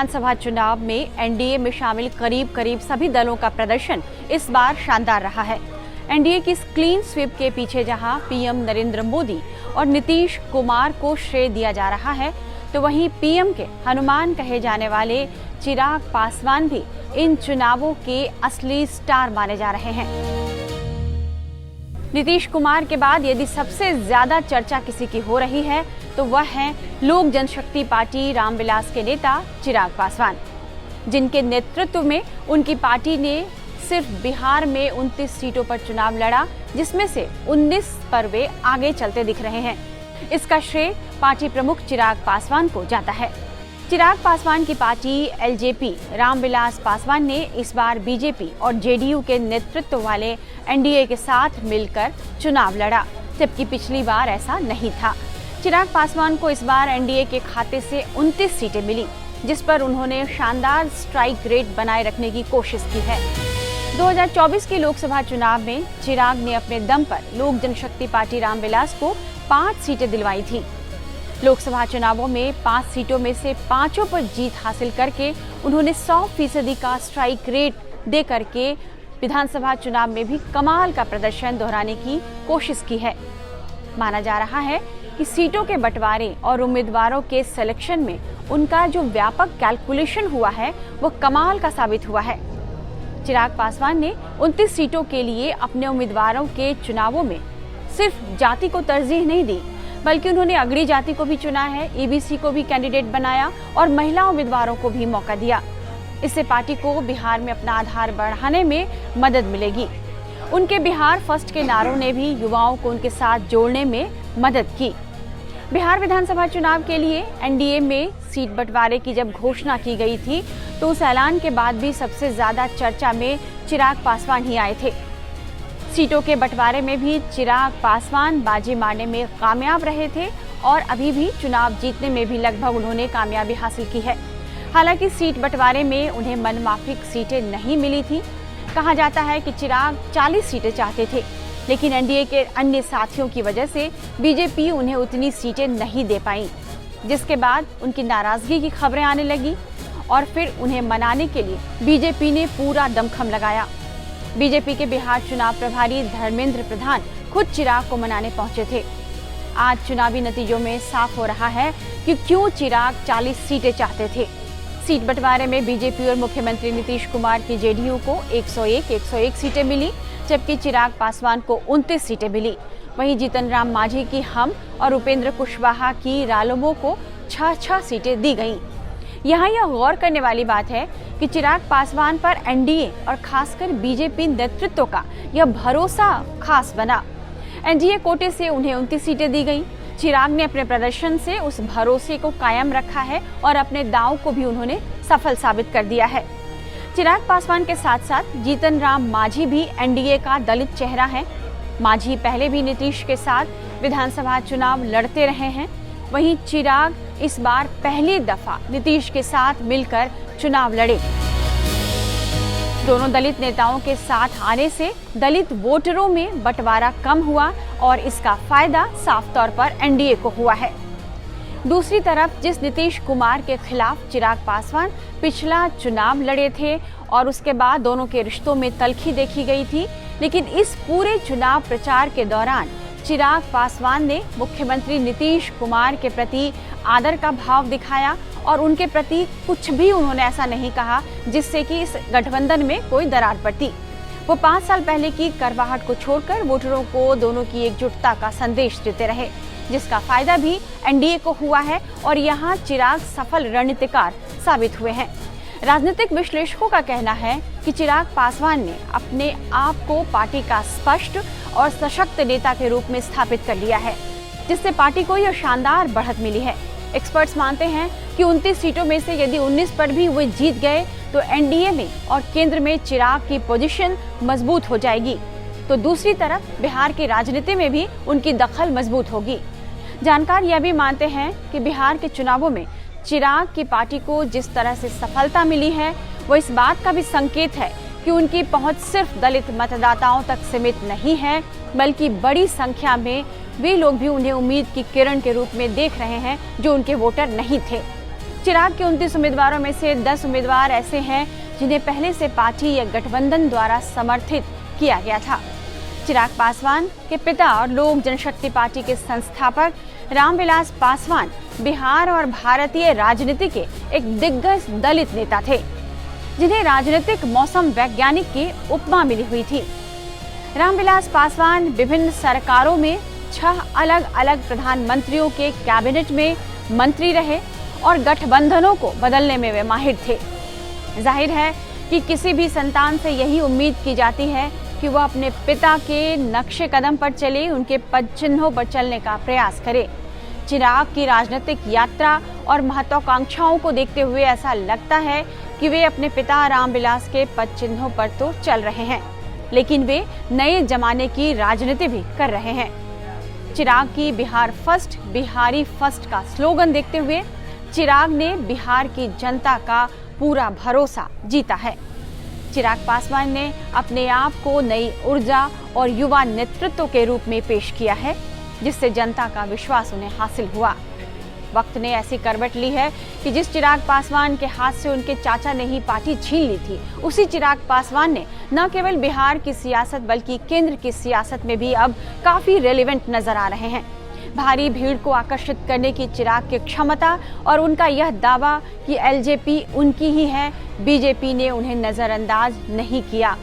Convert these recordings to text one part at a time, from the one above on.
विधानसभा चुनाव में एनडीए में शामिल करीब सभी दलों का प्रदर्शन इस बार शानदार रहा है। एनडीए की इस क्लीन स्वीप के पीछे जहां पीएम नरेंद्र मोदी और नीतीश कुमार को श्रेय दिया जा रहा है, तो वहीं पीएम के हनुमान कहे जाने वाले चिराग पासवान भी इन चुनावों के असली स्टार माने जा रहे हैं। नीतीश कुमार के बाद यदि सबसे ज्यादा चर्चा किसी की हो रही है तो वह है लोक जनशक्ति पार्टी रामविलास के नेता चिराग पासवान, जिनके नेतृत्व में उनकी पार्टी ने सिर्फ बिहार में 29 सीटों पर चुनाव लड़ा, जिसमें से 19 पर वे आगे चलते दिख रहे हैं। इसका श्रेय पार्टी प्रमुख चिराग पासवान को जाता है। चिराग पासवान की पार्टी एलजेपी रामविलास पासवान ने इस बार बीजेपी और जेडीयू के नेतृत्व वाले एनडीए के साथ मिलकर चुनाव लड़ा, जबकि पिछली बार ऐसा नहीं था। चिराग पासवान को इस बार एनडीए के खाते से 29 सीटें मिली, जिस पर उन्होंने शानदार स्ट्राइक रेट बनाए रखने की कोशिश की है। 2024 के लोकसभा चुनाव में चिराग ने अपने दम पर लोक जनशक्ति पार्टी रामविलास को 5 सीटें दिलवाई थी। लोकसभा चुनावों में 5 सीटों में से 5 पर जीत हासिल करके उन्होंने 100% का स्ट्राइक रेट दे करके विधानसभा चुनाव में भी कमाल का प्रदर्शन दोहराने की कोशिश की है। माना जा रहा है कि सीटों के बंटवारे और उम्मीदवारों के सिलेक्शन में उनका जो व्यापक कैलकुलेशन हुआ है वो कमाल का साबित हुआ है। चिराग पासवान ने 29 सीटों के लिए अपने उम्मीदवारों के चुनावों में सिर्फ जाति को तरजीह नहीं दी, बल्कि उन्होंने अगड़ी जाति को भी चुना है, ईबीसी को भी कैंडिडेट बनाया और महिला उम्मीदवारों को भी मौका दिया। इससे पार्टी को बिहार में अपना आधार बढ़ाने में मदद मिलेगी। उनके बिहार फर्स्ट के नारों ने भी युवाओं को उनके साथ जोड़ने में मदद की। बिहार विधानसभा चुनाव के लिए एनडीए में सीट बंटवारे की जब घोषणा की गई थी, तो उस ऐलान के बाद भी सबसे ज्यादा चर्चा में चिराग पासवान ही आए थे। सीटों के बंटवारे में भी चिराग पासवान बाजी मारने में कामयाब रहे थे और अभी भी चुनाव जीतने में भी लगभग उन्होंने कामयाबी हासिल की है। हालांकि सीट बंटवारे में उन्हें मनमाफिक सीटें नहीं मिली थी। कहा जाता है कि चिराग 40 सीटें चाहते थे, लेकिन एनडीए के अन्य साथियों की वजह से बीजेपी उन्हें उतनी सीटें नहीं दे पाई, जिसके बाद उनकी नाराजगी की खबरें आने लगी और फिर उन्हें मनाने के लिए बीजेपी ने पूरा दमखम लगाया। बीजेपी के बिहार चुनाव प्रभारी धर्मेंद्र प्रधान खुद चिराग को मनाने पहुंचे थे। आज चुनावी नतीजों में साफ हो रहा है कि क्यों चिराग 40 सीटें चाहते थे। सीट बंटवारे में बीजेपी और मुख्यमंत्री नीतीश कुमार की जेडीयू को 101 सीटें मिली, जबकि चिराग पासवान को 29 सीटें मिली। वहीं जीतन राम मांझी की हम और उपेंद्र कुशवाहा की रालोमो को 6 सीटें दी गईं। यहाँ यह गौर करने वाली बात है कि चिराग पासवान पर एनडीए और खासकर बीजेपी नेतृत्व का यह भरोसा खास बना। एनडीए कोटे से उन्हें 29 सीटें दी गईं। चिराग ने अपने प्रदर्शन से उस भरोसे को कायम रखा है और अपने दांव को भी उन्होंने सफल साबित कर दिया है। चिराग पासवान के साथ साथ जीतन राम मांझी भी एनडीए का दलित चेहरा है। मांझी पहले भी नीतीश के साथ विधानसभा चुनाव लड़ते रहे हैं। वहीं चिराग इस बार पहली दफा नीतीश के साथ मिलकर चुनाव लड़े। दोनों दलित नेताओं के साथ आने से दलित वोटरों में बंटवारा कम हुआ और इसका फायदा साफ तौर पर एनडीए को हुआ है। दूसरी तरफ जिस नीतीश कुमार के खिलाफ चिराग पासवान पिछला चुनाव लड़े थे और उसके बाद दोनों के रिश्तों में तल्खी देखी गई थी, लेकिन इस पूरे चुनाव प्रचार के दौरान चिराग पासवान ने मुख्यमंत्री नीतीश कुमार के प्रति आदर का भाव दिखाया और उनके प्रति कुछ भी उन्होंने ऐसा नहीं कहा जिससे कि इस गठबंधन में कोई दरार पड़ती। वो 5 साल पहले की करवाहट को छोड़कर वोटरों को दोनों की एकजुटता का संदेश देते रहे, जिसका फायदा भी एनडीए को हुआ है और यहाँ चिराग सफल रणनीतिकार साबित हुए हैं। राजनीतिक विश्लेषकों का कहना है कि चिराग पासवान ने अपने आप को पार्टी का स्पष्ट और सशक्त नेता के रूप में स्थापित कर लिया है, जिससे पार्टी को यह शानदार बढ़त मिली है। एक्सपर्ट्स मानते हैं कि 29 सीटों में से यदि 19 पर भी वे जीत गए तो एनडीए में और केंद्र में चिराग की पोजीशन मजबूत हो जाएगी, तो दूसरी तरफ बिहार की राजनीति में भी उनकी दखल मजबूत होगी। जानकार यह भी मानते हैं कि बिहार के चुनावों में चिराग की पार्टी को जिस तरह से सफलता मिली है, वो इस बात का भी संकेत है कि उनकी पहुंच सिर्फ दलित मतदाताओं तक सीमित नहीं है, बल्कि बड़ी संख्या में वे लोग भी उन्हें उम्मीद की किरण के रूप में देख रहे हैं जो उनके वोटर नहीं थे। चिराग के 29 उम्मीदवारों में से 10 उम्मीदवार ऐसे हैं जिन्हें पहले से पार्टी या गठबंधन द्वारा समर्थित किया गया था। चिराग पासवान के पिता और लोक जनशक्ति पार्टी के संस्थापक रामविलास पासवान बिहार और भारतीय राजनीति के एक दिग्गज दलित नेता थे, जिन्हें राजनीतिक मौसम वैज्ञानिक की उपमा मिली हुई थी। रामविलास पासवान विभिन्न सरकारों में 6 अलग अलग प्रधानमंत्रियों के कैबिनेट में मंत्री रहे और गठबंधनों को बदलने में वे माहिर थे। जाहिर है कि किसी भी संतान से यही उम्मीद की जाती है कि वह अपने पिता के नक्शे कदम पर चले, उनके पद चिन्हों पर चलने का प्रयास करे। चिराग की राजनीतिक यात्रा और महत्वाकांक्षाओं को देखते हुए ऐसा लगता है कि वे अपने पिता रामविलास के पद चिन्हों पर तो चल रहे हैं, लेकिन वे नए जमाने की राजनीति भी कर रहे हैं। चिराग की बिहार फर्स्ट, बिहारी फर्स्ट का स्लोगन देखते हुए चिराग ने बिहार की जनता का पूरा भरोसा जीता है। चिराग पासवान ने अपने आप को नई ऊर्जा और युवा नेतृत्व के रूप में पेश किया है, जिससे जनता का विश्वास उन्हें हासिल हुआ। वक्त ने ऐसी करवट ली है कि जिस चिराग पासवान के हाथ से उनके चाचा ने ही पार्टी छीन ली थी, उसी चिराग पासवान ने न केवल बिहार की सियासत बल्कि केंद्र की सियासत में भी अब काफी रेलेवेंट नजर आ रहे हैं। भारी भीड़ को आकर्षित करने की चिराग की क्षमता और उनका यह दावा कि एलजेपी उनकी ही है, बीजेपी ने उन्हें नजरअंदाज नहीं किया।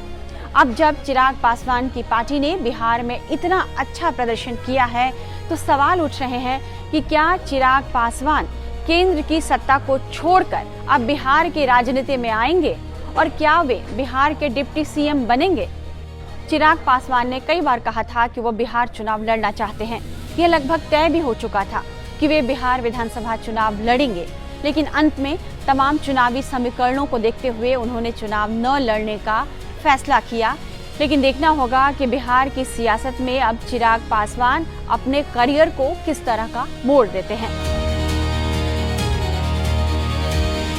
अब जब चिराग पासवान की पार्टी ने बिहार में इतना अच्छा प्रदर्शन किया है, तो सवाल उठ रहे हैं कि क्या चिराग पासवान केंद्र की सत्ता को छोड़कर अब बिहार की राजनीति में आएंगे और क्या वे बिहार के डिप्टी सीएम बनेंगे? चिराग पासवान ने कई बार कहा था कि वो बिहार चुनाव लड़ना चाहते हैं। यह लगभग तय भी हो चुका था कि वे बिहार विधानसभा चुनाव लड़ेंगे, लेकिन अंत में तमाम चुनावी समीकरणों को देखते हुए उन्होंने चुनाव न लड़ने का फैसला किया। लेकिन देखना होगा कि बिहार की सियासत में अब चिराग पासवान अपने करियर को किस तरह का मोड़ देते हैं।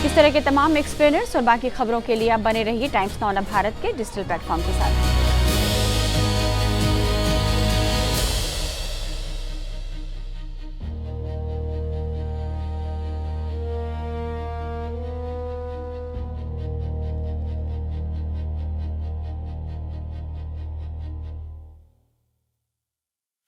इस तरह के तमाम एक्सप्लेनर्स और बाकी खबरों के लिए आप बने रहिए टाइम्स नाउ भारत के डिजिटल प्लेटफॉर्म के साथ।